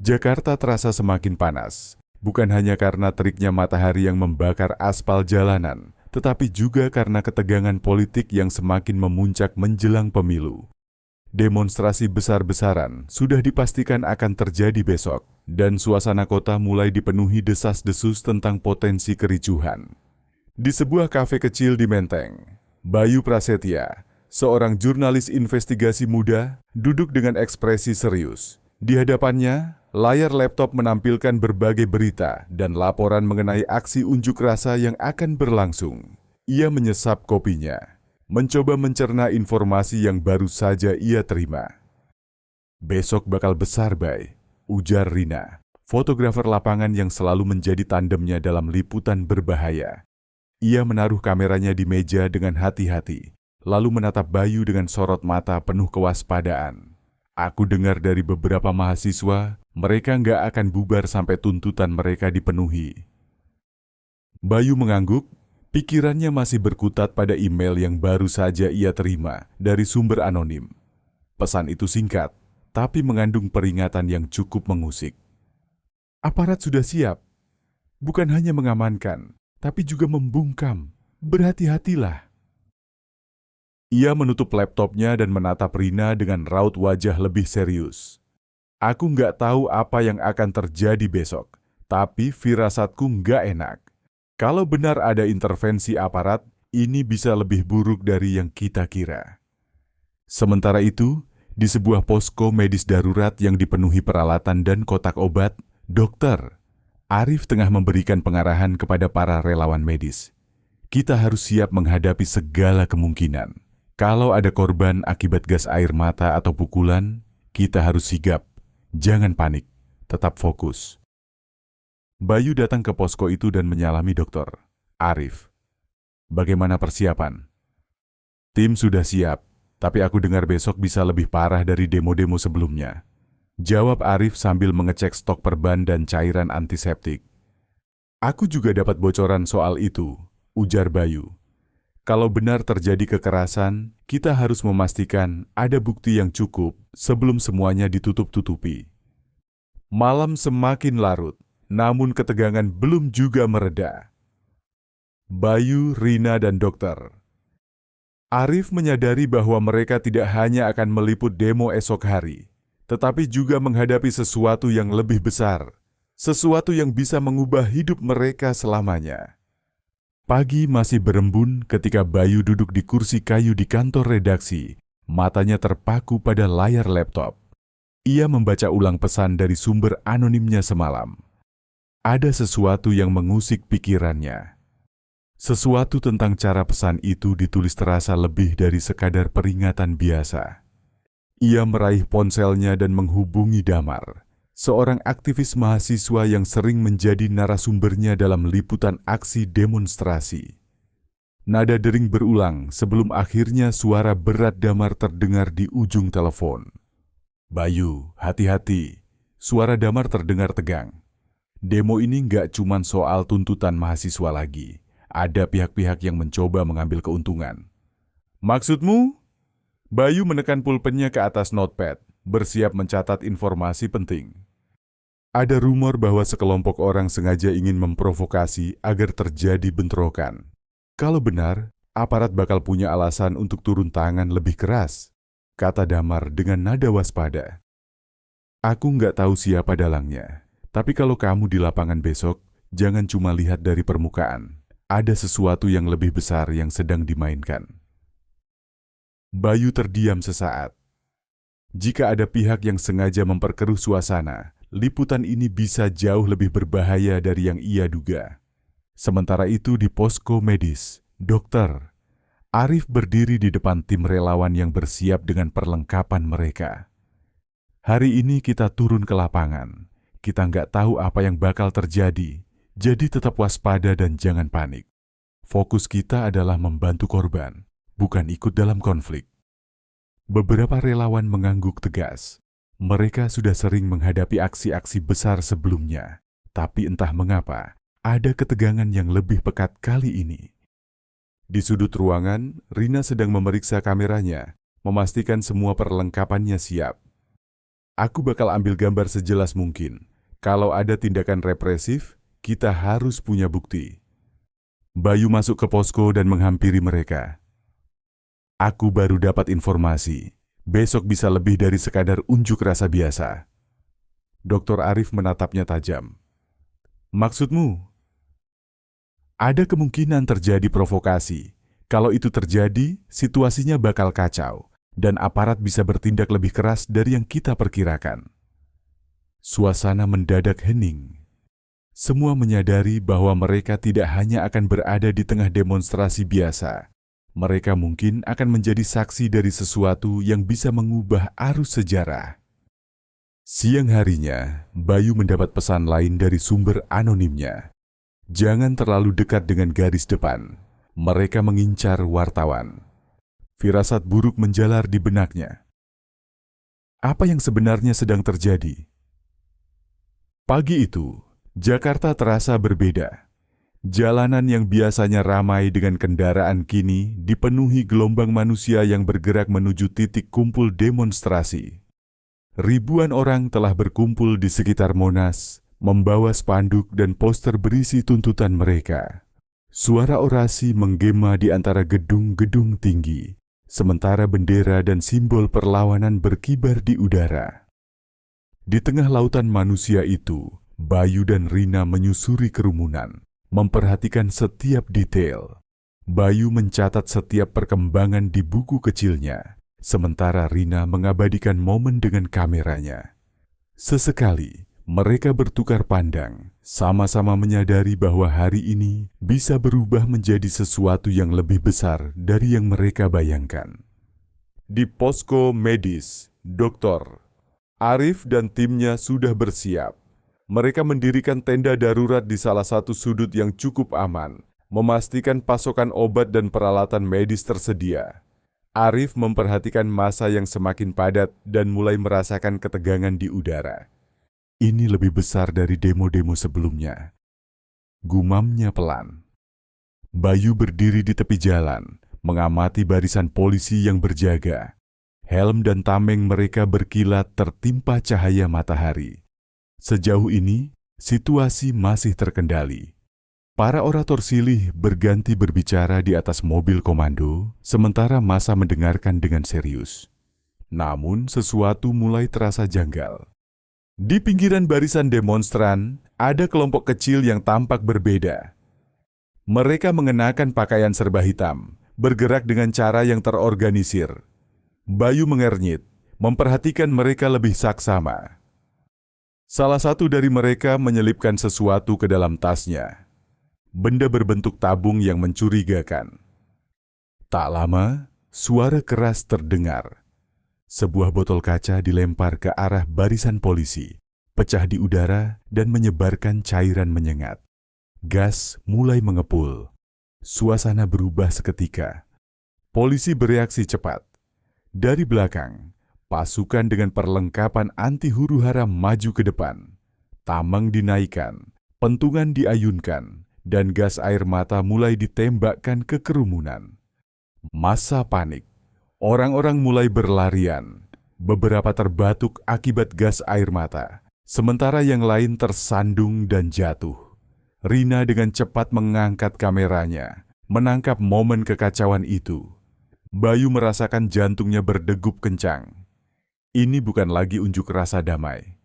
Jakarta terasa semakin panas, bukan hanya karena teriknya matahari yang membakar aspal jalanan, tetapi juga karena ketegangan politik yang semakin memuncak menjelang pemilu. Demonstrasi besar-besaran sudah dipastikan akan terjadi besok, dan suasana kota mulai dipenuhi desas-desus tentang potensi kericuhan. Di sebuah kafe kecil di Menteng, Bayu Prasetya, seorang jurnalis investigasi muda, duduk dengan ekspresi serius. Di hadapannya, layar laptop menampilkan berbagai berita dan laporan mengenai aksi unjuk rasa yang akan berlangsung. Ia menyesap kopinya, mencoba mencerna informasi yang baru saja ia terima. "Besok bakal besar, Bay," ujar Rina, fotografer lapangan yang selalu menjadi tandemnya dalam liputan berbahaya. Ia menaruh kameranya di meja dengan hati-hati, lalu menatap Bayu dengan sorot mata penuh kewaspadaan. "Aku dengar dari beberapa mahasiswa, mereka nggak akan bubar sampai tuntutan mereka dipenuhi." Bayu mengangguk, pikirannya masih berkutat pada email yang baru saja ia terima dari sumber anonim. Pesan itu singkat, tapi mengandung peringatan yang cukup mengusik. Aparat sudah siap, bukan hanya mengamankan, tapi juga membungkam. Berhati-hatilah. Ia menutup laptopnya dan menatap Rina dengan raut wajah lebih serius. "Aku nggak tahu apa yang akan terjadi besok, tapi firasatku nggak enak. Kalau benar ada intervensi aparat, ini bisa lebih buruk dari yang kita kira." Sementara itu, di sebuah posko medis darurat yang dipenuhi peralatan dan kotak obat, Dokter Arif tengah memberikan pengarahan kepada para relawan medis. "Kita harus siap menghadapi segala kemungkinan. Kalau ada korban akibat gas air mata atau pukulan, kita harus sigap. Jangan panik, tetap fokus." Bayu datang ke posko itu dan menyalami Dokter Arif. "Bagaimana persiapan?" "Tim sudah siap, tapi aku dengar besok bisa lebih parah dari demo-demo sebelumnya," jawab Arif sambil mengecek stok perban dan cairan antiseptik. "Aku juga dapat bocoran soal itu," ujar Bayu. "Kalau benar terjadi kekerasan, kita harus memastikan ada bukti yang cukup sebelum semuanya ditutup-tutupi." Malam semakin larut, namun ketegangan belum juga mereda. Bayu, Rina, dan Dokter Arif menyadari bahwa mereka tidak hanya akan meliput demo esok hari, tetapi juga menghadapi sesuatu yang lebih besar, sesuatu yang bisa mengubah hidup mereka selamanya. Pagi masih berembun ketika Bayu duduk di kursi kayu di kantor redaksi, matanya terpaku pada layar laptop. Ia membaca ulang pesan dari sumber anonimnya semalam. Ada sesuatu yang mengusik pikirannya. Sesuatu tentang cara pesan itu ditulis terasa lebih dari sekadar peringatan biasa. Ia meraih ponselnya dan menghubungi Damar, seorang aktivis mahasiswa yang sering menjadi narasumbernya dalam liputan aksi demonstrasi. Nada dering berulang sebelum akhirnya suara berat Damar terdengar di ujung telepon. "Bayu, hati-hati." Suara Damar terdengar tegang. "Demo ini nggak cuma soal tuntutan mahasiswa lagi. Ada pihak-pihak yang mencoba mengambil keuntungan." "Maksudmu?" Bayu menekan pulpennya ke atas notepad, bersiap mencatat informasi penting. "Ada rumor bahwa sekelompok orang sengaja ingin memprovokasi agar terjadi bentrokan. Kalau benar, aparat bakal punya alasan untuk turun tangan lebih keras," kata Damar dengan nada waspada. "Aku nggak tahu siapa dalangnya, tapi kalau kamu di lapangan besok, jangan cuma lihat dari permukaan. Ada sesuatu yang lebih besar yang sedang dimainkan." Bayu terdiam sesaat. Jika ada pihak yang sengaja memperkeruh suasana, liputan ini bisa jauh lebih berbahaya dari yang ia duga. Sementara itu di posko medis, Dokter Arif berdiri di depan tim relawan yang bersiap dengan perlengkapan mereka. "Hari ini kita turun ke lapangan. Kita nggak tahu apa yang bakal terjadi, jadi tetap waspada dan jangan panik. Fokus kita adalah membantu korban, bukan ikut dalam konflik." Beberapa relawan mengangguk tegas. Mereka sudah sering menghadapi aksi-aksi besar sebelumnya, tapi entah mengapa, ada ketegangan yang lebih pekat kali ini. Di sudut ruangan, Rina sedang memeriksa kameranya, memastikan semua perlengkapannya siap. Aku bakal ambil gambar sejelas mungkin. Kalau ada tindakan represif, kita harus punya bukti. Bayu masuk ke posko dan menghampiri mereka. Aku baru dapat informasi. Besok bisa lebih dari sekadar unjuk rasa biasa. Dr. Arif menatapnya tajam. Maksudmu? Ada kemungkinan terjadi provokasi. Kalau itu terjadi, situasinya bakal kacau, dan aparat bisa bertindak lebih keras dari yang kita perkirakan. Suasana mendadak hening. Semua menyadari bahwa mereka tidak hanya akan berada di tengah demonstrasi biasa. Mereka mungkin akan menjadi saksi dari sesuatu yang bisa mengubah arus sejarah. Siang harinya, Bayu mendapat pesan lain dari sumber anonimnya. Jangan terlalu dekat dengan garis depan. Mereka mengincar wartawan. Firasat buruk menjalar di benaknya. Apa yang sebenarnya sedang terjadi? Pagi itu, Jakarta terasa berbeda. Jalanan yang biasanya ramai dengan kendaraan kini dipenuhi gelombang manusia yang bergerak menuju titik kumpul demonstrasi. Ribuan orang telah berkumpul di sekitar Monas, membawa spanduk dan poster berisi tuntutan mereka. Suara orasi menggema di antara gedung-gedung tinggi, sementara bendera dan simbol perlawanan berkibar di udara. Di tengah lautan manusia itu, Bayu dan Rina menyusuri kerumunan, memperhatikan setiap detail. Bayu mencatat setiap perkembangan di buku kecilnya, sementara Rina mengabadikan momen dengan kameranya. Sesekali, mereka bertukar pandang, sama-sama menyadari bahwa hari ini bisa berubah menjadi sesuatu yang lebih besar dari yang mereka bayangkan. Di posko medis, Dr. Arif dan timnya sudah bersiap. Mereka mendirikan tenda darurat di salah satu sudut yang cukup aman, memastikan pasokan obat dan peralatan medis tersedia. Arif memperhatikan massa yang semakin padat dan mulai merasakan ketegangan di udara. Ini lebih besar dari demo-demo sebelumnya. Gumamnya pelan. Bayu berdiri di tepi jalan, mengamati barisan polisi yang berjaga. Helm dan tameng mereka berkilat tertimpa cahaya matahari. Sejauh ini, situasi masih terkendali. Para orator silih berganti berbicara di atas mobil komando, sementara massa mendengarkan dengan serius. Namun, sesuatu mulai terasa janggal. Di pinggiran barisan demonstran, ada kelompok kecil yang tampak berbeda. Mereka mengenakan pakaian serba hitam, bergerak dengan cara yang terorganisir. Bayu mengernyit, memperhatikan mereka lebih saksama. Salah satu dari mereka menyelipkan sesuatu ke dalam tasnya. Benda berbentuk tabung yang mencurigakan. Tak lama, suara keras terdengar. Sebuah botol kaca dilempar ke arah barisan polisi, pecah di udara dan menyebarkan cairan menyengat. Gas mulai mengepul. Suasana berubah seketika. Polisi bereaksi cepat. Dari belakang, pasukan dengan perlengkapan anti huru-hara maju ke depan. Tameng dinaikkan, pentungan diayunkan, dan gas air mata mulai ditembakkan ke kerumunan. Massa panik. Orang-orang mulai berlarian. Beberapa terbatuk akibat gas air mata, sementara yang lain tersandung dan jatuh. Rina dengan cepat mengangkat kameranya, menangkap momen kekacauan itu. Bayu merasakan jantungnya berdegup kencang. Ini bukan lagi unjuk rasa damai.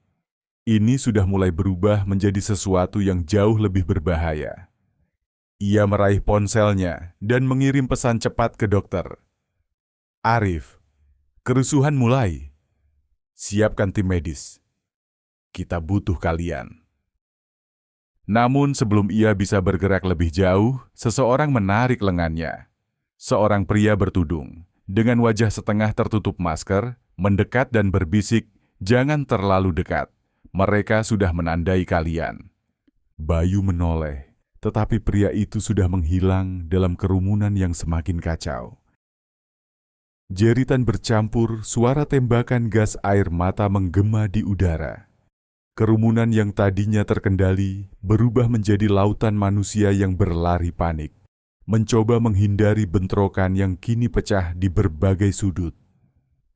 Ini sudah mulai berubah menjadi sesuatu yang jauh lebih berbahaya. Ia meraih ponselnya dan mengirim pesan cepat ke dokter. Arif, kerusuhan mulai. Siapkan tim medis. Kita butuh kalian. Namun sebelum ia bisa bergerak lebih jauh, seseorang menarik lengannya. Seorang pria bertudung, dengan wajah setengah tertutup masker, mendekat dan berbisik, "Jangan terlalu dekat. Mereka sudah menandai kalian." Bayu menoleh. Tetapi pria itu sudah menghilang dalam kerumunan yang semakin kacau. Jeritan bercampur, suara tembakan gas air mata menggema di udara. Kerumunan yang tadinya terkendali berubah menjadi lautan manusia yang berlari panik, mencoba menghindari bentrokan yang kini pecah di berbagai sudut.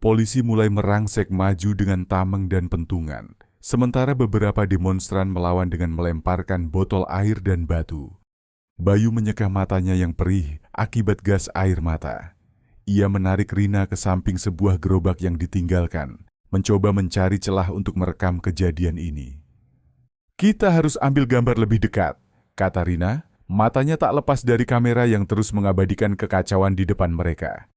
Polisi mulai merangsek maju dengan tameng dan pentungan, sementara beberapa demonstran melawan dengan melemparkan botol air dan batu. Bayu menyeka matanya yang perih akibat gas air mata. Ia menarik Rina ke samping sebuah gerobak yang ditinggalkan, mencoba mencari celah untuk merekam kejadian ini. "Kita harus ambil gambar lebih dekat," kata Rina. Matanya tak lepas dari kamera yang terus mengabadikan kekacauan di depan mereka.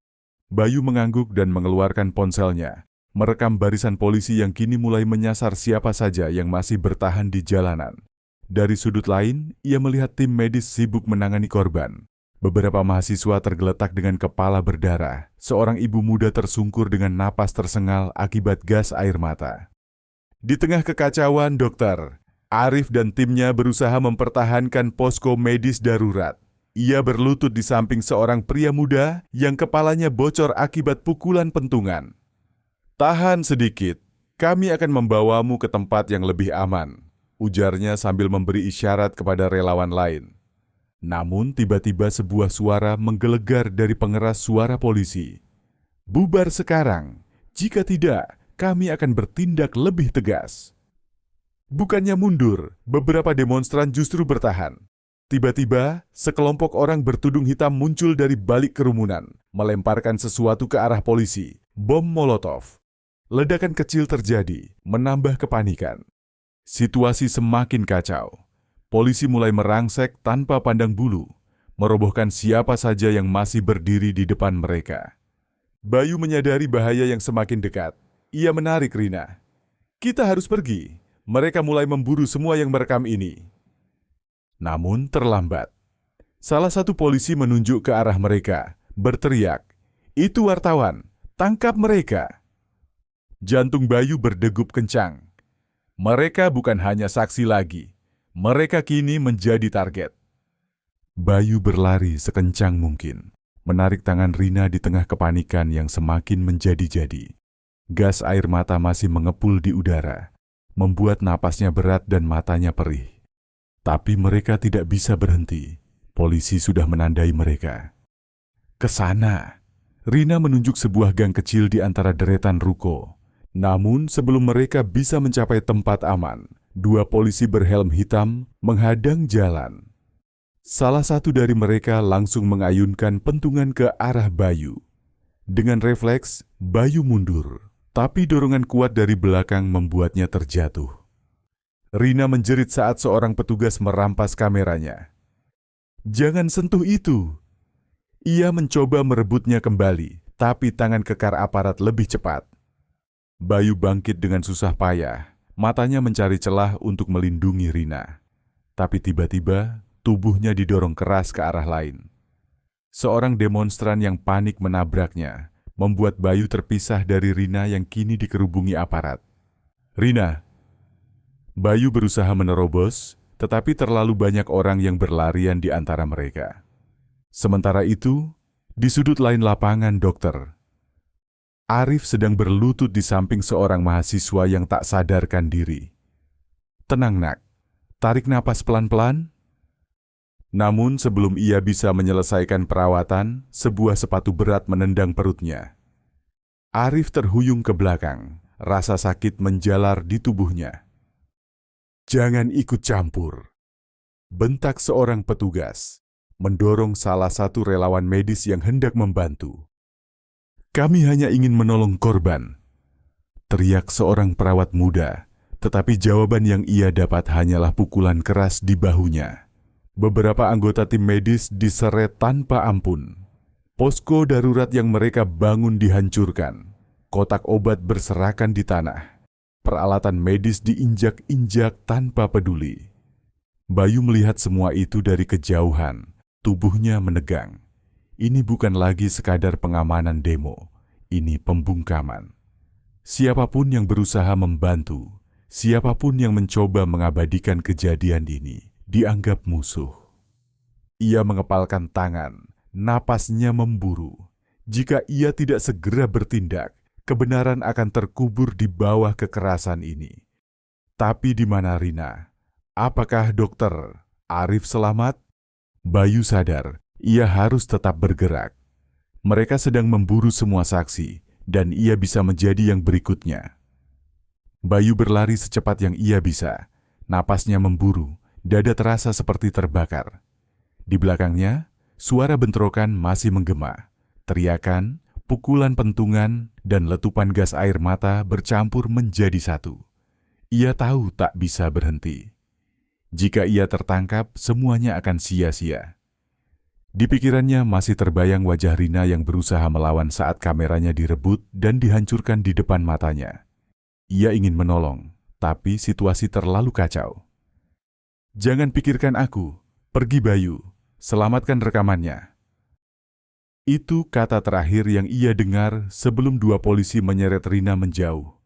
Bayu mengangguk dan mengeluarkan ponselnya, merekam barisan polisi yang kini mulai menyasar siapa saja yang masih bertahan di jalanan. Dari sudut lain, ia melihat tim medis sibuk menangani korban. Beberapa mahasiswa tergeletak dengan kepala berdarah. Seorang ibu muda tersungkur dengan napas tersengal akibat gas air mata. Di tengah kekacauan, dokter, Arif dan timnya berusaha mempertahankan posko medis darurat. Ia berlutut di samping seorang pria muda yang kepalanya bocor akibat pukulan pentungan. "Tahan sedikit, kami akan membawamu ke tempat yang lebih aman," ujarnya sambil memberi isyarat kepada relawan lain. Namun tiba-tiba sebuah suara menggelegar dari pengeras suara polisi. "Bubar sekarang, jika tidak, kami akan bertindak lebih tegas." Bukannya mundur, beberapa demonstran justru bertahan. Tiba-tiba, sekelompok orang bertudung hitam muncul dari balik kerumunan, melemparkan sesuatu ke arah polisi, bom Molotov. Ledakan kecil terjadi, menambah kepanikan. Situasi semakin kacau. Polisi mulai merangsek tanpa pandang bulu, merobohkan siapa saja yang masih berdiri di depan mereka. Bayu menyadari bahaya yang semakin dekat. Ia menarik Rina. "Kita harus pergi. Mereka mulai memburu semua yang merekam ini." Namun terlambat. Salah satu polisi menunjuk ke arah mereka, berteriak, "Itu wartawan, tangkap mereka!" Jantung Bayu berdegup kencang. Mereka bukan hanya saksi lagi, mereka kini menjadi target. Bayu berlari sekencang mungkin, menarik tangan Rina di tengah kepanikan yang semakin menjadi-jadi. Gas air mata masih mengepul di udara, membuat napasnya berat dan matanya perih. Tapi mereka tidak bisa berhenti. Polisi sudah menandai mereka. "Ke sana." Rina menunjuk sebuah gang kecil di antara deretan ruko. Namun sebelum mereka bisa mencapai tempat aman, dua polisi berhelm hitam menghadang jalan. Salah satu dari mereka langsung mengayunkan pentungan ke arah Bayu. Dengan refleks, Bayu mundur, tapi dorongan kuat dari belakang membuatnya terjatuh. Rina menjerit saat seorang petugas merampas kameranya. "Jangan sentuh itu!" Ia mencoba merebutnya kembali, tapi tangan kekar aparat lebih cepat. Bayu bangkit dengan susah payah, matanya mencari celah untuk melindungi Rina. Tapi tiba-tiba, tubuhnya didorong keras ke arah lain. Seorang demonstran yang panik menabraknya, membuat Bayu terpisah dari Rina yang kini dikerubungi aparat. "Rina!" Bayu berusaha menerobos, tetapi terlalu banyak orang yang berlarian di antara mereka. Sementara itu, di sudut lain lapangan, dokter, Arif sedang berlutut di samping seorang mahasiswa yang tak sadarkan diri. "Tenang, nak. Tarik napas pelan-pelan." Namun sebelum ia bisa menyelesaikan perawatan, sebuah sepatu berat menendang perutnya. Arif terhuyung ke belakang, rasa sakit menjalar di tubuhnya. "Jangan ikut campur," bentak seorang petugas, mendorong salah satu relawan medis yang hendak membantu. "Kami hanya ingin menolong korban," teriak seorang perawat muda, tetapi jawaban yang ia dapat hanyalah pukulan keras di bahunya. Beberapa anggota tim medis diseret tanpa ampun. Posko darurat yang mereka bangun dihancurkan, kotak obat berserakan di tanah. Peralatan medis diinjak-injak tanpa peduli. Bayu melihat semua itu dari kejauhan, tubuhnya menegang. Ini bukan lagi sekadar pengamanan demo, ini pembungkaman. Siapapun yang berusaha membantu, siapapun yang mencoba mengabadikan kejadian ini, dianggap musuh. Ia mengepalkan tangan, napasnya memburu. Jika ia tidak segera bertindak, kebenaran akan terkubur di bawah kekerasan ini. Tapi di mana Rina? Apakah dokter Arif selamat? Bayu sadar, ia harus tetap bergerak. Mereka sedang memburu semua saksi, dan ia bisa menjadi yang berikutnya. Bayu berlari secepat yang ia bisa. Napasnya memburu, dada terasa seperti terbakar. Di belakangnya, suara bentrokan masih menggema. Teriakan, pukulan pentungan, dan letupan gas air mata bercampur menjadi satu. Ia tahu tak bisa berhenti. Jika ia tertangkap, semuanya akan sia-sia. Di pikirannya masih terbayang wajah Rina yang berusaha melawan saat kameranya direbut dan dihancurkan di depan matanya. Ia ingin menolong, tapi situasi terlalu kacau. "Jangan pikirkan aku, pergi Bayu, selamatkan rekamannya." Itu kata terakhir yang ia dengar sebelum dua polisi menyeret Rina menjauh.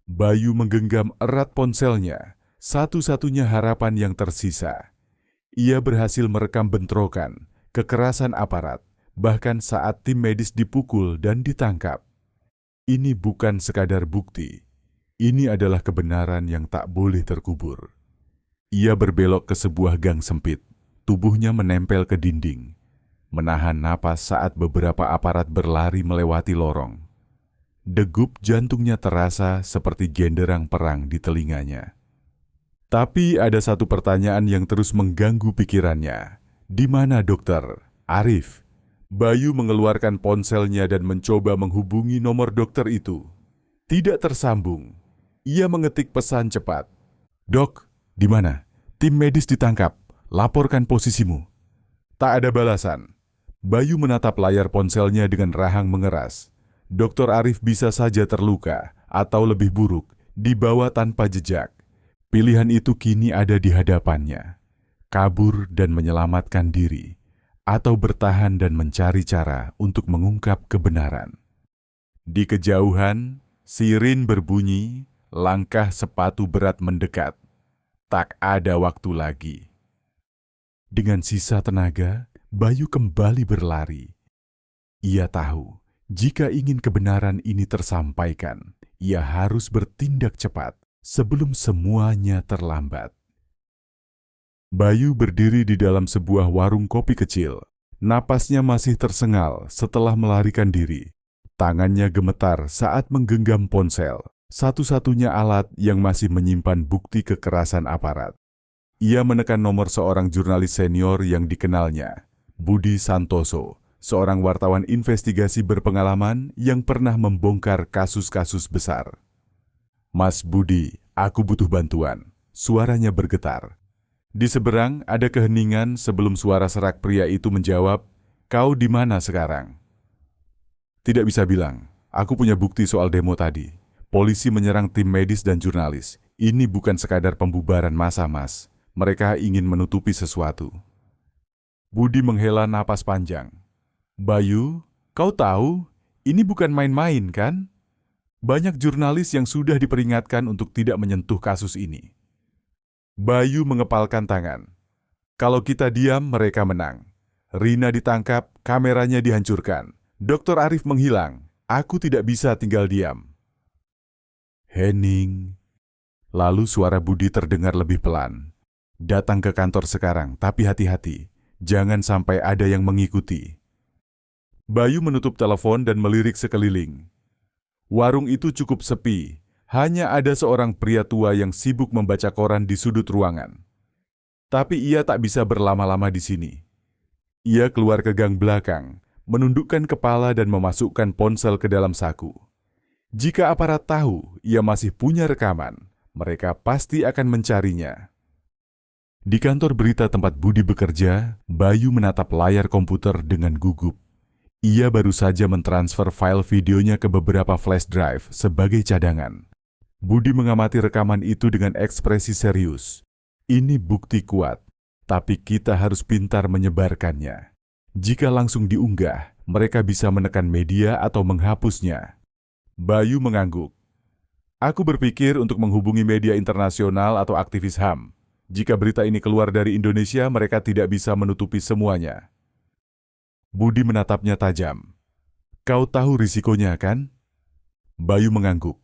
Bayu menggenggam erat ponselnya, satu-satunya harapan yang tersisa. Ia berhasil merekam bentrokan, kekerasan aparat, bahkan saat tim medis dipukul dan ditangkap. Ini bukan sekadar bukti. Ini adalah kebenaran yang tak boleh terkubur. Ia berbelok ke sebuah gang sempit, tubuhnya menempel ke dinding, menahan napas saat beberapa aparat berlari melewati lorong. Degup jantungnya terasa seperti genderang perang di telinganya. Tapi ada satu pertanyaan yang terus mengganggu pikirannya. Di mana dokter Arif? Bayu mengeluarkan ponselnya dan mencoba menghubungi nomor dokter itu. Tidak tersambung. Ia mengetik pesan cepat. "Dok, di mana? Tim medis ditangkap. Laporkan posisimu." Tak ada balasan. Bayu menatap layar ponselnya dengan rahang mengeras. Dokter Arif bisa saja terluka, atau lebih buruk, dibawa tanpa jejak. Pilihan itu kini ada di hadapannya. Kabur dan menyelamatkan diri, atau bertahan dan mencari cara untuk mengungkap kebenaran. Di kejauhan, sirin berbunyi, langkah sepatu berat mendekat. Tak ada waktu lagi. Dengan sisa tenaga, Bayu kembali berlari. Ia tahu, jika ingin kebenaran ini tersampaikan, ia harus bertindak cepat sebelum semuanya terlambat. Bayu berdiri di dalam sebuah warung kopi kecil. Napasnya masih tersengal setelah melarikan diri. Tangannya gemetar saat menggenggam ponsel, satu-satunya alat yang masih menyimpan bukti kekerasan aparat. Ia menekan nomor seorang jurnalis senior yang dikenalnya, Budi Santoso, seorang wartawan investigasi berpengalaman yang pernah membongkar kasus-kasus besar. "Mas Budi, aku butuh bantuan." Suaranya bergetar. Di seberang ada keheningan sebelum suara serak pria itu menjawab, "Kau di mana sekarang?" "Tidak bisa bilang. Aku punya bukti soal demo tadi. Polisi menyerang tim medis dan jurnalis. Ini bukan sekadar pembubaran massa, Mas. Mereka ingin menutupi sesuatu." Budi menghela napas panjang. "Bayu, kau tahu, ini bukan main-main kan? Banyak jurnalis yang sudah diperingatkan untuk tidak menyentuh kasus ini." Bayu mengepalkan tangan. "Kalau kita diam, mereka menang. Rina ditangkap, kameranya dihancurkan. Dokter Arif menghilang. Aku tidak bisa tinggal diam." "Henning." Lalu suara Budi terdengar lebih pelan. "Datang ke kantor sekarang, tapi hati-hati. Jangan sampai ada yang mengikuti." Bayu menutup telepon dan melirik sekeliling. Warung itu cukup sepi. Hanya ada seorang pria tua yang sibuk membaca koran di sudut ruangan. Tapi ia tak bisa berlama-lama di sini. Ia keluar ke gang belakang, menundukkan kepala dan memasukkan ponsel ke dalam saku. Jika aparat tahu ia masih punya rekaman, mereka pasti akan mencarinya. Di kantor berita tempat Budi bekerja, Bayu menatap layar komputer dengan gugup. Ia baru saja mentransfer file videonya ke beberapa flash drive sebagai cadangan. Budi mengamati rekaman itu dengan ekspresi serius. "Ini bukti kuat, tapi kita harus pintar menyebarkannya. Jika langsung diunggah, mereka bisa menekan media atau menghapusnya." Bayu mengangguk. "Aku berpikir untuk menghubungi media internasional atau aktivis HAM. Jika berita ini keluar dari Indonesia, mereka tidak bisa menutupi semuanya." Budi menatapnya tajam. "Kau tahu risikonya, kan?" Bayu mengangguk.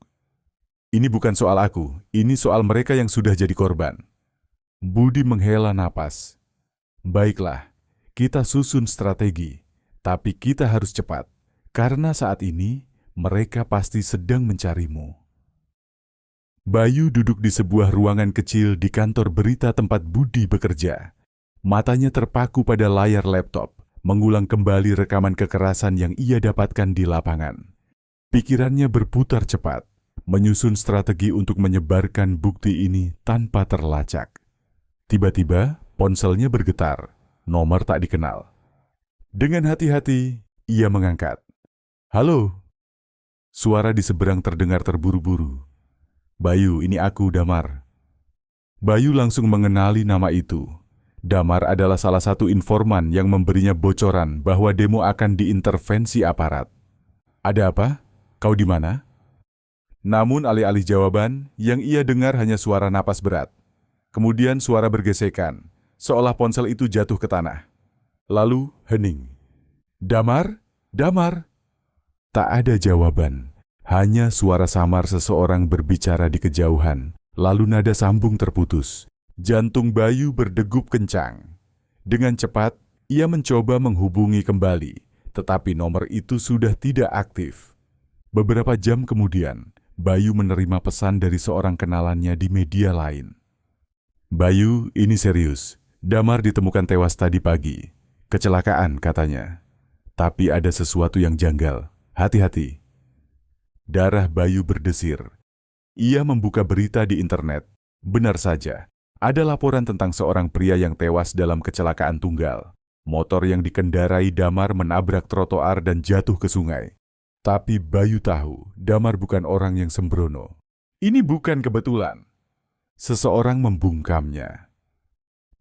"Ini bukan soal aku, ini soal mereka yang sudah jadi korban." Budi menghela napas. "Baiklah, kita susun strategi, tapi kita harus cepat, karena saat ini Mereka pasti sedang mencarimu. Bayu duduk di sebuah ruangan kecil di kantor berita tempat Budi bekerja. Matanya terpaku pada layar laptop, mengulang kembali rekaman kekerasan yang ia dapatkan di lapangan. Pikirannya berputar cepat, menyusun strategi untuk menyebarkan bukti ini tanpa terlacak. Tiba-tiba, ponselnya bergetar, nomor tak dikenal. Dengan hati-hati, ia mengangkat. "Halo?" Suara di seberang terdengar terburu-buru. "Bayu, ini aku, Damar." Bayu langsung mengenali nama itu. Damar adalah salah satu informan yang memberinya bocoran bahwa demo akan diintervensi aparat. "Ada apa? Kau di mana?" Namun alih-alih jawaban, yang ia dengar hanya suara napas berat. Kemudian suara bergesekan, seolah ponsel itu jatuh ke tanah. Lalu hening. "Damar? Damar?" Tak ada jawaban, hanya suara samar seseorang berbicara di kejauhan, lalu nada sambung terputus. Jantung Bayu berdegup kencang. Dengan cepat, ia mencoba menghubungi kembali, tetapi nomor itu sudah tidak aktif. Beberapa jam kemudian, Bayu menerima pesan dari seorang kenalannya di media lain. "Bayu, ini serius. Damar ditemukan tewas tadi pagi. Kecelakaan," katanya. "Tapi ada sesuatu yang janggal. Hati-hati." Darah Bayu berdesir. Ia membuka berita di internet. Benar saja, ada laporan tentang seorang pria yang tewas dalam kecelakaan tunggal. Motor yang dikendarai Damar menabrak trotoar dan jatuh ke sungai. Tapi Bayu tahu, Damar bukan orang yang sembrono. Ini bukan kebetulan. Seseorang membungkamnya.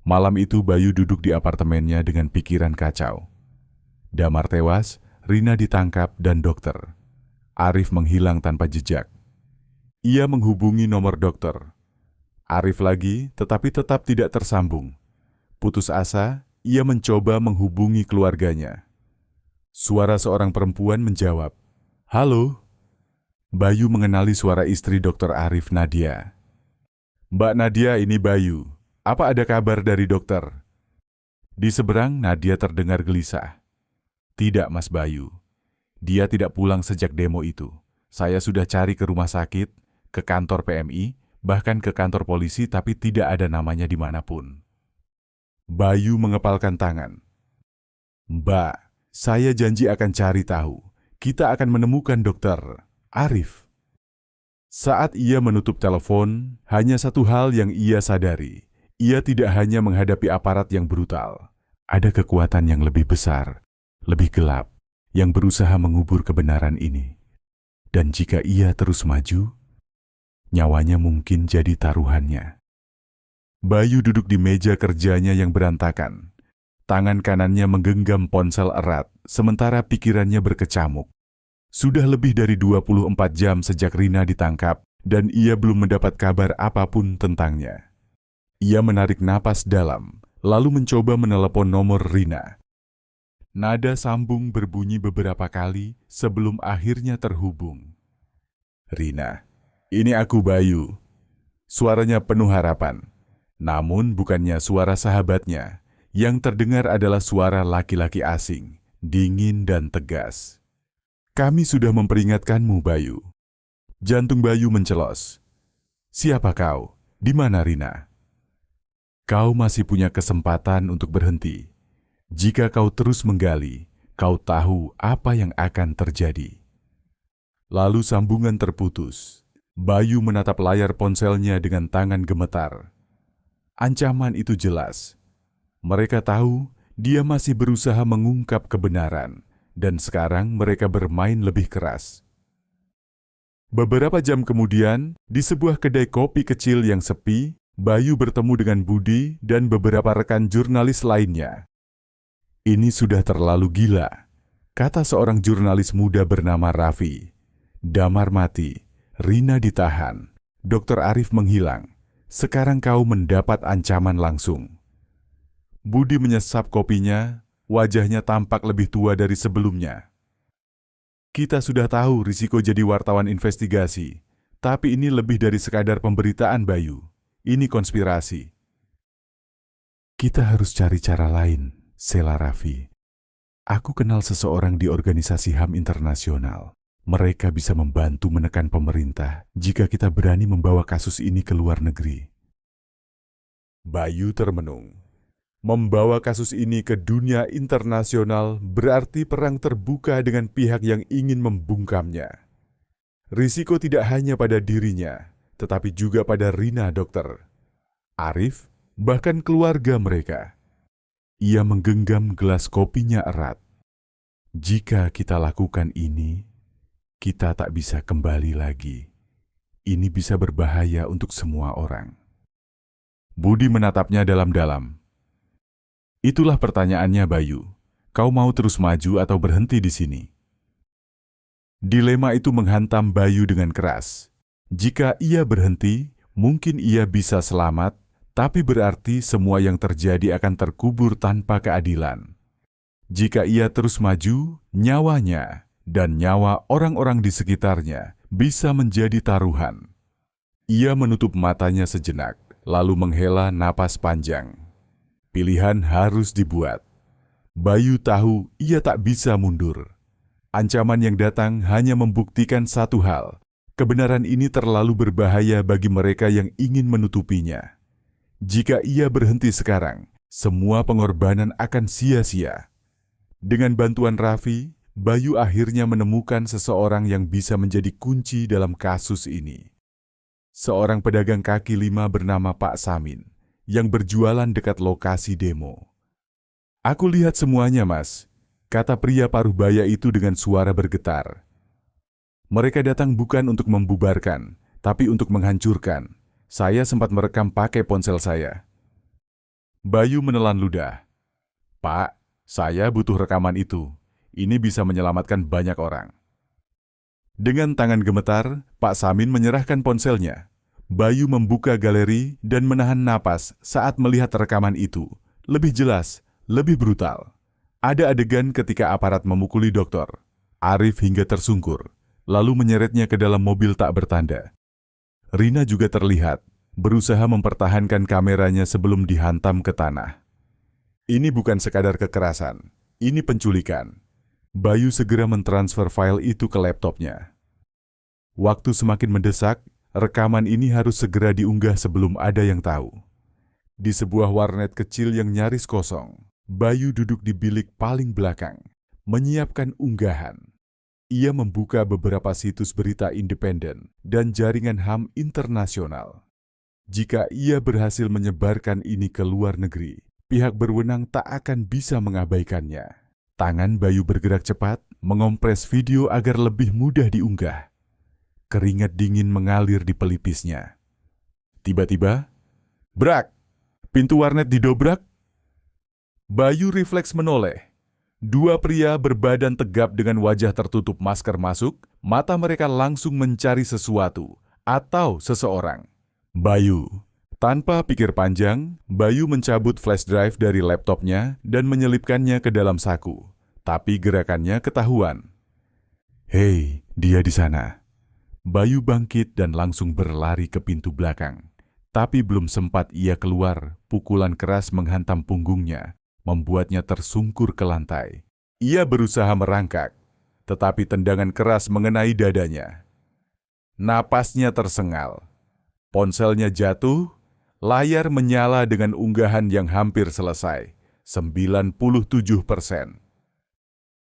Malam itu Bayu duduk di apartemennya dengan pikiran kacau. Damar tewas, Rina ditangkap dan dokter. Arif menghilang tanpa jejak. Ia menghubungi nomor dokter. Arif lagi, tetapi tetap tidak tersambung. Putus asa, ia mencoba menghubungi keluarganya. Suara seorang perempuan menjawab, "Halo." Bayu mengenali suara istri Dokter Arif, Nadia. "Mbak Nadia, ini Bayu. Apa ada kabar dari dokter?" Di seberang, Nadia terdengar gelisah. "Tidak, Mas Bayu. Dia tidak pulang sejak demo itu. Saya sudah cari ke rumah sakit, ke kantor PMI, bahkan ke kantor polisi, tapi tidak ada namanya dimanapun." Bayu mengepalkan tangan. "Mbak, saya janji akan cari tahu. Kita akan menemukan dokter Arif." Saat ia menutup telepon, hanya satu hal yang ia sadari. Ia tidak hanya menghadapi aparat yang brutal. Ada kekuatan yang lebih besar, lebih gelap, yang berusaha mengubur kebenaran ini. Dan jika ia terus maju, nyawanya mungkin jadi taruhannya. Bayu duduk di meja kerjanya yang berantakan. Tangan kanannya menggenggam ponsel erat, sementara pikirannya berkecamuk. Sudah lebih dari 24 jam sejak Rina ditangkap, dan ia belum mendapat kabar apapun tentangnya. Ia menarik napas dalam, lalu mencoba menelepon nomor Rina. Nada sambung berbunyi beberapa kali sebelum akhirnya terhubung. "Rina, ini aku Bayu." Suaranya penuh harapan. Namun bukannya suara sahabatnya. Yang terdengar adalah suara laki-laki asing, dingin dan tegas. "Kami sudah memperingatkanmu, Bayu." Jantung Bayu mencelos. "Siapa kau? Di mana Rina?" "Kau masih punya kesempatan untuk berhenti. Jika kau terus menggali, kau tahu apa yang akan terjadi." Lalu sambungan terputus. Bayu menatap layar ponselnya dengan tangan gemetar. Ancaman itu jelas. Mereka tahu dia masih berusaha mengungkap kebenaran, dan sekarang mereka bermain lebih keras. Beberapa jam kemudian, di sebuah kedai kopi kecil yang sepi, Bayu bertemu dengan Budi dan beberapa rekan jurnalis lainnya. "Ini sudah terlalu gila," kata seorang jurnalis muda bernama Raffi. "Damar mati, Rina ditahan, Dokter Arif menghilang. Sekarang kau mendapat ancaman langsung." Budi menyesap kopinya, wajahnya tampak lebih tua dari sebelumnya. "Kita sudah tahu risiko jadi wartawan investigasi, tapi ini lebih dari sekadar pemberitaan, Bayu. Ini konspirasi." "Kita harus cari cara lain," sela Raffi. "Aku kenal seseorang di organisasi HAM internasional. Mereka bisa membantu menekan pemerintah jika kita berani membawa kasus ini ke luar negeri. Bayu termenung. Membawa kasus ini ke dunia internasional berarti perang terbuka dengan pihak yang ingin membungkamnya. Risiko tidak hanya pada dirinya, tetapi juga pada Rina dokter, Arif, bahkan keluarga mereka. Ia menggenggam gelas kopinya erat. Jika kita lakukan ini, kita tak bisa kembali lagi. Ini bisa berbahaya untuk semua orang. Budi menatapnya dalam-dalam. Itulah pertanyaannya, Bayu. Kau mau terus maju atau berhenti di sini? Dilema itu menghantam Bayu dengan keras. Jika ia berhenti, mungkin ia bisa selamat, tapi berarti semua yang terjadi akan terkubur tanpa keadilan. Jika ia terus maju, nyawanya dan nyawa orang-orang di sekitarnya bisa menjadi taruhan. Ia menutup matanya sejenak, lalu menghela napas panjang. Pilihan harus dibuat. Bayu tahu ia tak bisa mundur. Ancaman yang datang hanya membuktikan satu hal. Kebenaran ini terlalu berbahaya bagi mereka yang ingin menutupinya. Jika ia berhenti sekarang, semua pengorbanan akan sia-sia. Dengan bantuan Raffi, Bayu akhirnya menemukan seseorang yang bisa menjadi kunci dalam kasus ini. Seorang pedagang kaki lima bernama Pak Samin, yang berjualan dekat lokasi demo. "Aku lihat semuanya, Mas," kata pria paruh baya itu dengan suara bergetar. "Mereka datang bukan untuk membubarkan, tapi untuk menghancurkan. Saya sempat merekam pakai ponsel saya." Bayu menelan ludah. "Pak, saya butuh rekaman itu. Ini bisa menyelamatkan banyak orang." Dengan tangan gemetar, Pak Samin menyerahkan ponselnya. Bayu membuka galeri dan menahan napas saat melihat rekaman itu. Lebih jelas, lebih brutal. Ada adegan ketika aparat memukuli dokter. Arif hingga tersungkur, lalu menyeretnya ke dalam mobil tak bertanda. Rina juga terlihat, berusaha mempertahankan kameranya sebelum dihantam ke tanah. Ini bukan sekadar kekerasan, ini penculikan. Bayu segera mentransfer file itu ke laptopnya. Waktu semakin mendesak, rekaman ini harus segera diunggah sebelum ada yang tahu. Di sebuah warnet kecil yang nyaris kosong, Bayu duduk di bilik paling belakang, menyiapkan unggahan. Ia membuka beberapa situs berita independen dan jaringan HAM internasional. Jika ia berhasil menyebarkan ini ke luar negeri, pihak berwenang tak akan bisa mengabaikannya. Tangan Bayu bergerak cepat, mengompres video agar lebih mudah diunggah. Keringat dingin mengalir di pelipisnya. Tiba-tiba, brak! Pintu warnet didobrak. Bayu refleks menoleh. Dua pria berbadan tegap dengan wajah tertutup masker masuk, mata mereka langsung mencari sesuatu atau seseorang. Bayu. Tanpa pikir panjang, Bayu mencabut flash drive dari laptopnya dan menyelipkannya ke dalam saku. Tapi gerakannya ketahuan. "Hei, dia di sana." Bayu bangkit dan langsung berlari ke pintu belakang. Tapi belum sempat ia keluar, pukulan keras menghantam punggungnya, membuatnya tersungkur ke lantai. Ia berusaha merangkak, tetapi tendangan keras mengenai dadanya. Napasnya tersengal. Ponselnya jatuh, layar menyala dengan unggahan yang hampir selesai, 97%.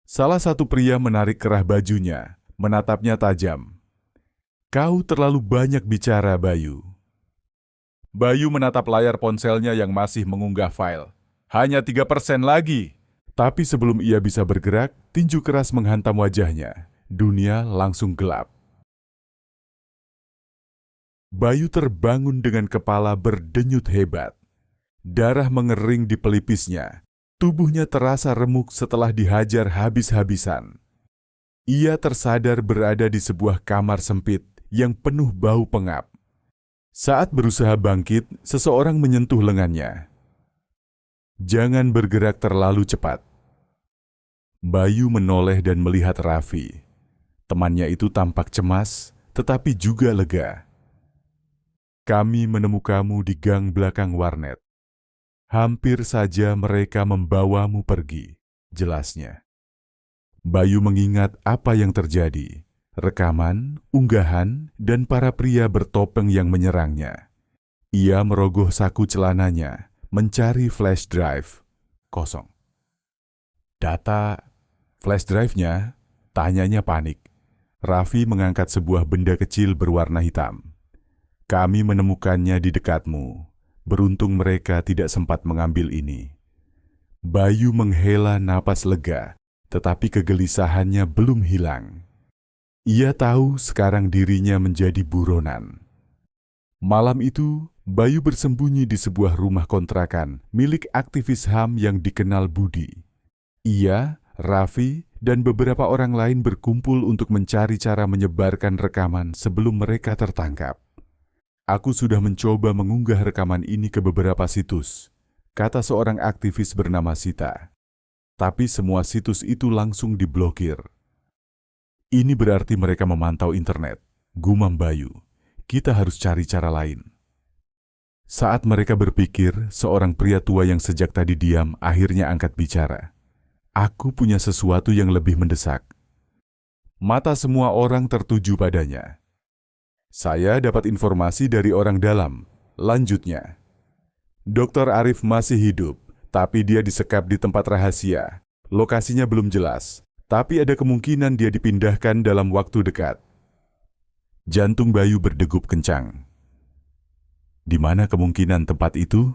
Salah satu pria menarik kerah bajunya, menatapnya tajam. "Kau terlalu banyak bicara, Bayu." Bayu menatap layar ponselnya yang masih mengunggah file. Hanya 3% lagi. Tapi sebelum ia bisa bergerak, tinju keras menghantam wajahnya. Dunia langsung gelap. Bayu terbangun dengan kepala berdenyut hebat. Darah mengering di pelipisnya. Tubuhnya terasa remuk setelah dihajar habis-habisan. Ia tersadar berada di sebuah kamar sempit yang penuh bau pengap. Saat berusaha bangkit, seseorang menyentuh lengannya. "Jangan bergerak terlalu cepat." Bayu menoleh dan melihat Raffi. Temannya itu tampak cemas, tetapi juga lega. "Kami menemukanmu di gang belakang warnet. Hampir saja mereka membawamu pergi," jelasnya. Bayu mengingat apa yang terjadi. rekaman, unggahan, dan para pria bertopeng yang menyerangnya. Ia merogoh saku celananya, mencari flash drive. Kosong. Data flash drive-nya, tanyanya panik. Raffi mengangkat sebuah benda kecil berwarna hitam. Kami menemukannya di dekatmu. Beruntung mereka tidak sempat mengambil ini. Bayu menghela napas lega, tetapi kegelisahannya belum hilang. Ia tahu sekarang dirinya menjadi buronan. Malam itu, Bayu bersembunyi di sebuah rumah kontrakan milik aktivis HAM yang dikenal Budi. Ia, Raffi, dan beberapa orang lain berkumpul untuk mencari cara menyebarkan rekaman sebelum mereka tertangkap. Aku sudah mencoba mengunggah rekaman ini ke beberapa situs, kata seorang aktivis bernama Sita. Tapi semua situs itu langsung diblokir. Ini berarti mereka memantau internet, gumam Bayu. Kita harus cari cara lain. Saat mereka berpikir, seorang pria tua yang sejak tadi diam akhirnya angkat bicara. Aku punya sesuatu yang lebih mendesak. Mata semua orang tertuju padanya. Saya dapat informasi dari orang dalam. Lanjutnya. Dr. Arif masih hidup, tapi dia disekap di tempat rahasia. Lokasinya belum jelas, tapi ada kemungkinan dia dipindahkan dalam waktu dekat. Jantung Bayu berdegup kencang. Di mana kemungkinan tempat itu?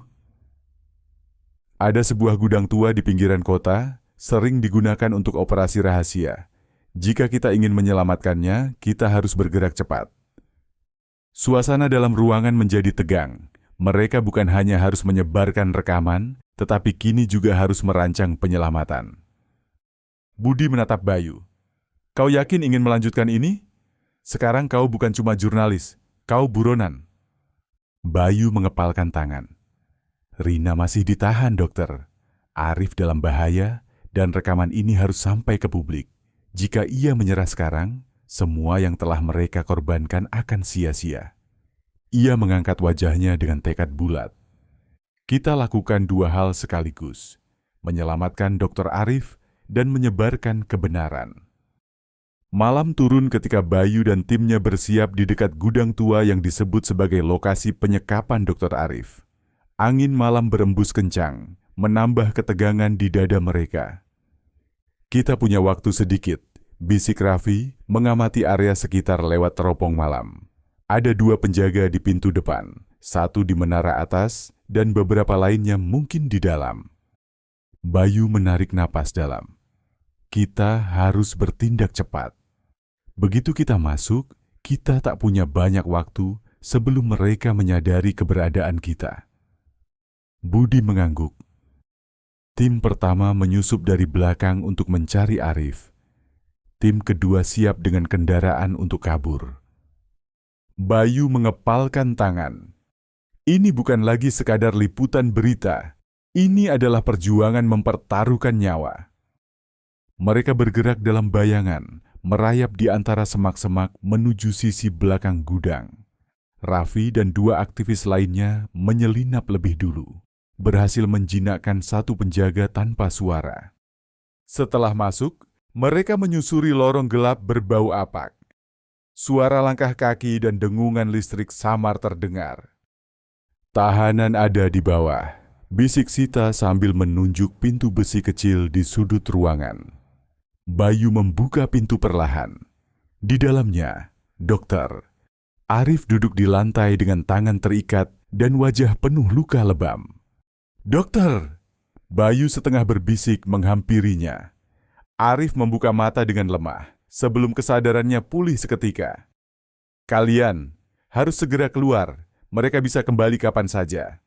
Ada sebuah gudang tua di pinggiran kota, sering digunakan untuk operasi rahasia. Jika kita ingin menyelamatkannya, kita harus bergerak cepat. Suasana dalam ruangan menjadi tegang. Mereka bukan hanya harus menyebarkan rekaman, tetapi kini juga harus merancang penyelamatan. Budi menatap Bayu. Kau yakin ingin melanjutkan ini? Sekarang kau bukan cuma jurnalis, kau buronan. Bayu mengepalkan tangan. Rina masih ditahan, dokter. Arif dalam bahaya, dan rekaman ini harus sampai ke publik. Jika ia menyerah sekarang, semua yang telah mereka korbankan akan sia-sia. Ia mengangkat wajahnya dengan tekad bulat. Kita lakukan dua hal sekaligus, menyelamatkan Dr. Arif dan menyebarkan kebenaran. Malam turun ketika Bayu dan timnya bersiap di dekat gudang tua yang disebut sebagai lokasi penyekapan Dr. Arif. Angin malam berembus kencang, menambah ketegangan di dada mereka. Kita punya waktu sedikit, bisik Raffi mengamati area sekitar lewat teropong malam. Ada dua penjaga di pintu depan, satu di menara atas dan beberapa lainnya mungkin di dalam. Bayu menarik napas dalam. Kita harus bertindak cepat. Begitu kita masuk, kita tak punya banyak waktu sebelum mereka menyadari keberadaan kita. Budi mengangguk. Tim pertama menyusup dari belakang untuk mencari Arif. Tim kedua siap dengan kendaraan untuk kabur. Bayu mengepalkan tangan. Ini bukan lagi sekadar liputan berita. Ini adalah perjuangan mempertaruhkan nyawa. Mereka bergerak dalam bayangan, merayap di antara semak-semak menuju sisi belakang gudang. Raffi dan dua aktivis lainnya menyelinap lebih dulu, berhasil menjinakkan satu penjaga tanpa suara. Setelah masuk, mereka menyusuri lorong gelap berbau apak. Suara langkah kaki dan dengungan listrik samar terdengar. Tahanan ada di bawah, bisik Sita sambil menunjuk pintu besi kecil di sudut ruangan. Bayu membuka pintu perlahan. Di dalamnya, dokter. Arif duduk di lantai dengan tangan terikat dan wajah penuh luka lebam. Dokter! Bayu setengah berbisik menghampirinya. Arif membuka mata dengan lemah sebelum kesadarannya pulih seketika. Kalian harus segera keluar. Mereka bisa kembali kapan saja.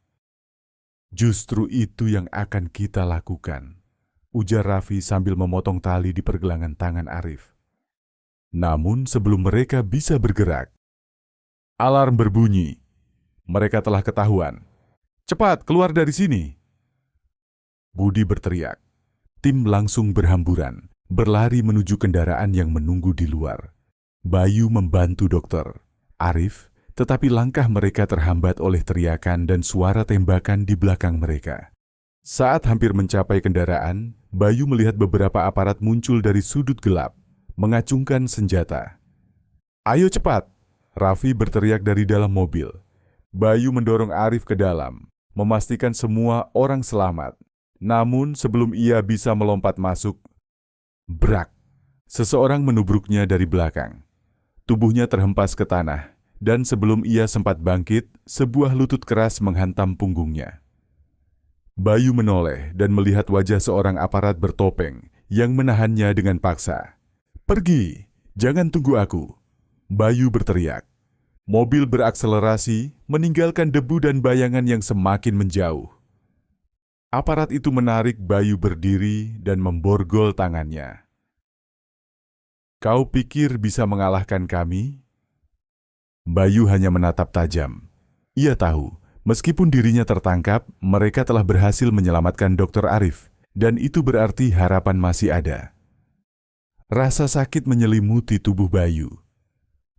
Justru itu yang akan kita lakukan, ujar Raffi sambil memotong tali di pergelangan tangan Arif. Namun sebelum mereka bisa bergerak, alarm berbunyi. Mereka telah ketahuan. Cepat, keluar dari sini! Budi berteriak. Tim langsung berhamburan, berlari menuju kendaraan yang menunggu di luar. Bayu membantu dokter, Arif, tetapi langkah mereka terhambat oleh teriakan dan suara tembakan di belakang mereka. Saat hampir mencapai kendaraan, Bayu melihat beberapa aparat muncul dari sudut gelap, mengacungkan senjata. "Ayo cepat!" Raffi berteriak dari dalam mobil. Bayu mendorong Arif ke dalam, memastikan semua orang selamat. Namun sebelum ia bisa melompat masuk, brak! Seseorang menubruknya dari belakang. Tubuhnya terhempas ke tanah, dan sebelum ia sempat bangkit, sebuah lutut keras menghantam punggungnya. Bayu menoleh dan melihat wajah seorang aparat bertopeng yang menahannya dengan paksa. "Pergi! Jangan tunggu aku!" Bayu berteriak. Mobil berakselerasi, meninggalkan debu dan bayangan yang semakin menjauh. Aparat itu menarik Bayu berdiri dan memborgol tangannya. "Kau pikir bisa mengalahkan kami?" Bayu hanya menatap tajam. Ia tahu, meskipun dirinya tertangkap, mereka telah berhasil menyelamatkan Dr. Arif, dan itu berarti harapan masih ada. Rasa sakit menyelimuti tubuh Bayu.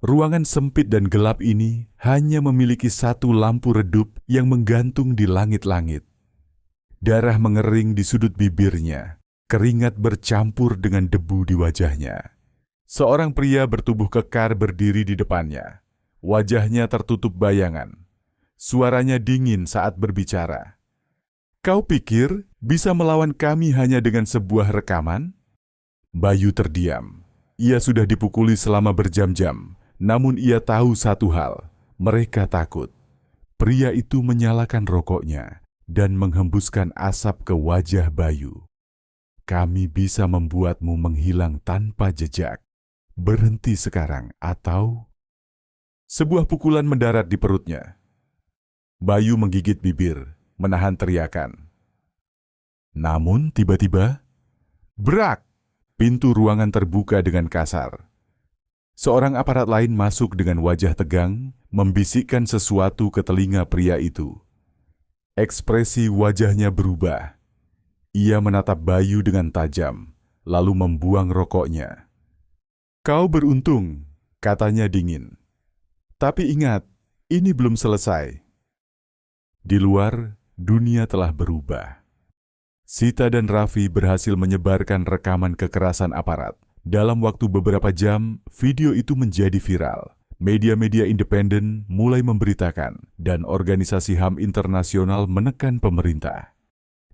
Ruangan sempit dan gelap ini hanya memiliki satu lampu redup yang menggantung di langit-langit. Darah mengering di sudut bibirnya, keringat bercampur dengan debu di wajahnya. Seorang pria bertubuh kekar berdiri di depannya. Wajahnya tertutup bayangan. Suaranya dingin saat berbicara. "Kau pikir bisa melawan kami hanya dengan sebuah rekaman?" Bayu terdiam. Ia sudah dipukuli selama berjam-jam, namun ia tahu satu hal, mereka takut. Pria itu menyalakan rokoknya dan menghembuskan asap ke wajah Bayu. "Kami bisa membuatmu menghilang tanpa jejak. Berhenti sekarang atau..." Sebuah pukulan mendarat di perutnya. Bayu menggigit bibir, menahan teriakan. Namun tiba-tiba, brak! Pintu ruangan terbuka dengan kasar. Seorang aparat lain masuk dengan wajah tegang, membisikkan sesuatu ke telinga pria itu. Ekspresi wajahnya berubah. Ia menatap Bayu dengan tajam, lalu membuang rokoknya. "Kau beruntung," katanya dingin. "Tapi ingat, ini belum selesai." Di luar, dunia telah berubah. Sita dan Raffi berhasil menyebarkan rekaman kekerasan aparat. Dalam waktu beberapa jam, video itu menjadi viral. Media-media independen mulai memberitakan, dan organisasi HAM internasional menekan pemerintah.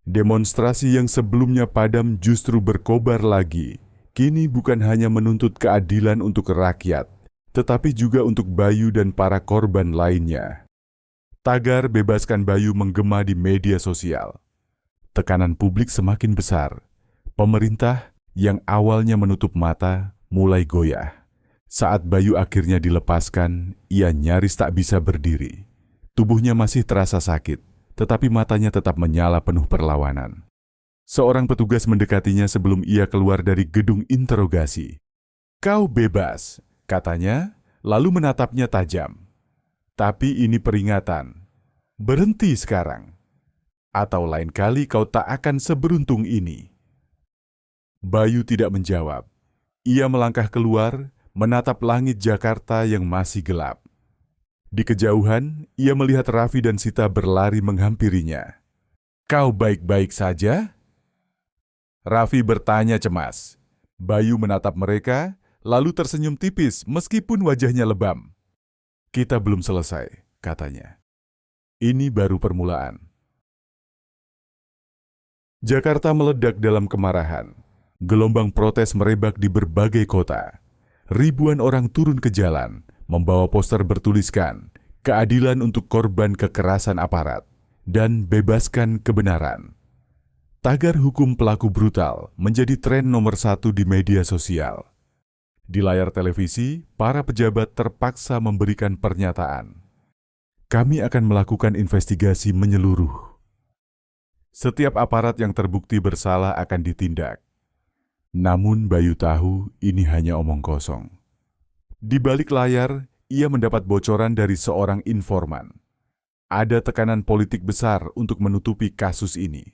Demonstrasi yang sebelumnya padam justru berkobar lagi. Kini bukan hanya menuntut keadilan untuk rakyat, tetapi juga untuk Bayu dan para korban lainnya. Tagar "Bebaskan Bayu" menggema di media sosial. Tekanan publik semakin besar. Pemerintah yang awalnya menutup mata mulai goyah. Saat Bayu akhirnya dilepaskan, ia nyaris tak bisa berdiri. Tubuhnya masih terasa sakit, tetapi matanya tetap menyala penuh perlawanan. Seorang petugas mendekatinya sebelum ia keluar dari gedung interogasi. "Kau bebas," katanya, lalu menatapnya tajam. "Tapi ini peringatan. Berhenti sekarang, atau lain kali kau tak akan seberuntung ini." Bayu tidak menjawab. Ia melangkah keluar, menatap langit Jakarta yang masih gelap. Di kejauhan, ia melihat Raffi dan Sita berlari menghampirinya. "Kau baik-baik saja?" Raffi bertanya cemas. Bayu menatap mereka, lalu tersenyum tipis meskipun wajahnya lebam. "Kita belum selesai," katanya. "Ini baru permulaan." Jakarta meledak dalam kemarahan. Gelombang protes merebak di berbagai kota. Ribuan orang turun ke jalan, membawa poster bertuliskan, "Keadilan untuk korban kekerasan aparat," dan "Bebaskan kebenaran." Tagar hukum pelaku brutal menjadi tren nomor 1 di media sosial. Di layar televisi, para pejabat terpaksa memberikan pernyataan. "Kami akan melakukan investigasi menyeluruh. Setiap aparat yang terbukti bersalah akan ditindak." Namun Bayu tahu ini hanya omong kosong. Di balik layar, ia mendapat bocoran dari seorang informan. Ada tekanan politik besar untuk menutupi kasus ini.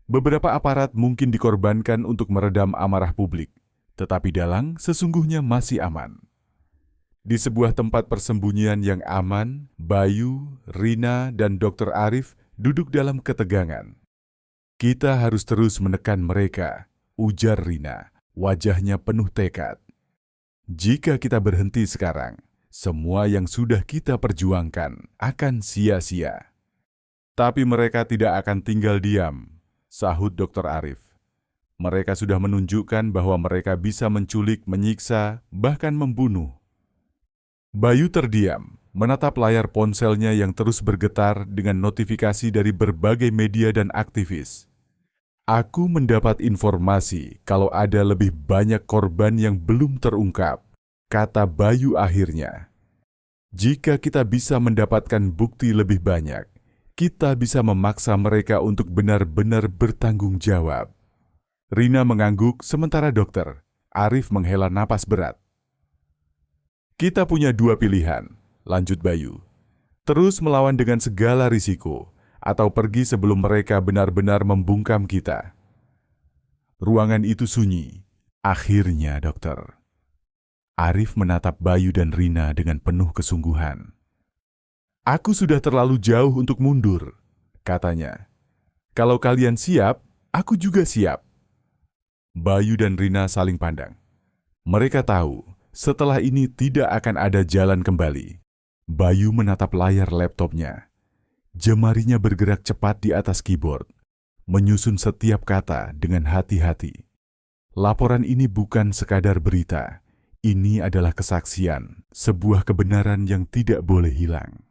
Beberapa aparat mungkin dikorbankan untuk meredam amarah publik, tetapi dalang sesungguhnya masih aman. Di sebuah tempat persembunyian yang aman, Bayu, Rina, dan Dr. Arif duduk dalam ketegangan. "Kita harus terus menekan mereka," ujar Rina, wajahnya penuh tekad. Jika kita berhenti sekarang, semua yang sudah kita perjuangkan akan sia-sia. Tapi mereka tidak akan tinggal diam, sahut Dr. Arif. Mereka sudah menunjukkan bahwa mereka bisa menculik, menyiksa, bahkan membunuh. Bayu terdiam, menatap layar ponselnya yang terus bergetar dengan notifikasi dari berbagai media dan aktivis. Aku mendapat informasi kalau ada lebih banyak korban yang belum terungkap, kata Bayu akhirnya. Jika kita bisa mendapatkan bukti lebih banyak, kita bisa memaksa mereka untuk benar-benar bertanggung jawab. Rina mengangguk sementara Dokter Arif menghela napas berat. Kita punya dua pilihan, lanjut Bayu. Terus melawan dengan segala risiko, atau pergi sebelum mereka benar-benar membungkam kita. Ruangan itu sunyi. Akhirnya, Dokter. Arif menatap Bayu dan Rina dengan penuh kesungguhan. Aku sudah terlalu jauh untuk mundur, katanya. Kalau kalian siap, aku juga siap. Bayu dan Rina saling pandang. Mereka tahu, setelah ini tidak akan ada jalan kembali. Bayu menatap layar laptopnya. Jemarinya bergerak cepat di atas keyboard, menyusun setiap kata dengan hati-hati. Laporan ini bukan sekadar berita, ini adalah kesaksian, sebuah kebenaran yang tidak boleh hilang.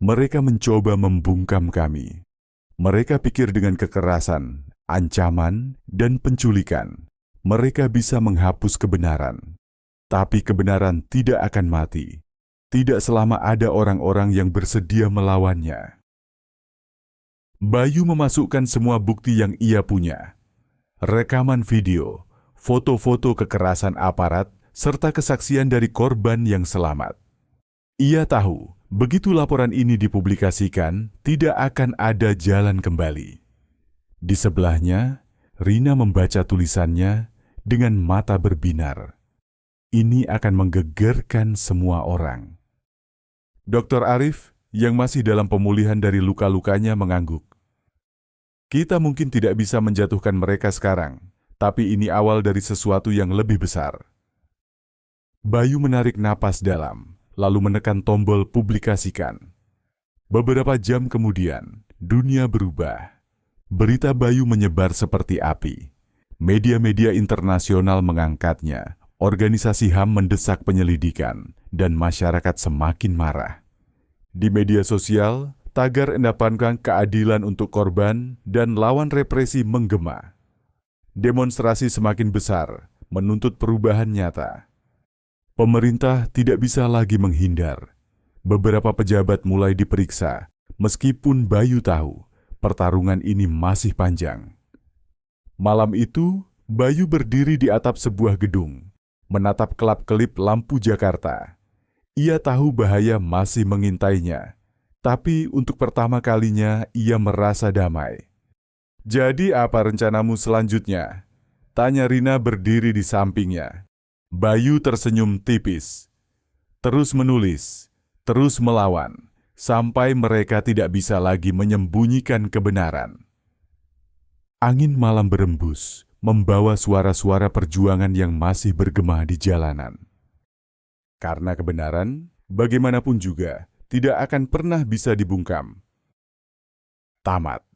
Mereka mencoba membungkam kami. Mereka pikir dengan kekerasan, ancaman, dan penculikan, mereka bisa menghapus kebenaran. Tapi kebenaran tidak akan mati. Tidak selama ada orang-orang yang bersedia melawannya. Bayu memasukkan semua bukti yang ia punya. Rekaman video, foto-foto kekerasan aparat, serta kesaksian dari korban yang selamat. Ia tahu, begitu laporan ini dipublikasikan, tidak akan ada jalan kembali. Di sebelahnya, Rina membaca tulisannya dengan mata berbinar. Ini akan menggegerkan semua orang. Dr. Arif, yang masih dalam pemulihan dari luka-lukanya, mengangguk. Kita mungkin tidak bisa menjatuhkan mereka sekarang, tapi ini awal dari sesuatu yang lebih besar. Bayu menarik napas dalam, lalu menekan tombol publikasikan. Beberapa jam kemudian, dunia berubah. Berita Bayu menyebar seperti api. Media-media internasional mengangkatnya, organisasi HAM mendesak penyelidikan, dan masyarakat semakin marah. Di media sosial, tagar endapankan keadilan untuk korban dan lawan represi menggema. Demonstrasi semakin besar, menuntut perubahan nyata. Pemerintah tidak bisa lagi menghindar. Beberapa pejabat mulai diperiksa, meskipun Bayu tahu pertarungan ini masih panjang. Malam itu, Bayu berdiri di atap sebuah gedung, menatap kelap-kelip lampu Jakarta. Ia tahu bahaya masih mengintainya, tapi untuk pertama kalinya ia merasa damai. Jadi apa rencanamu selanjutnya? Tanya Rina berdiri di sampingnya. Bayu tersenyum tipis. Terus menulis, terus melawan, sampai mereka tidak bisa lagi menyembunyikan kebenaran. Angin malam berembus, membawa suara-suara perjuangan yang masih bergema di jalanan. Karena kebenaran, bagaimanapun juga, tidak akan pernah bisa dibungkam. Tamat.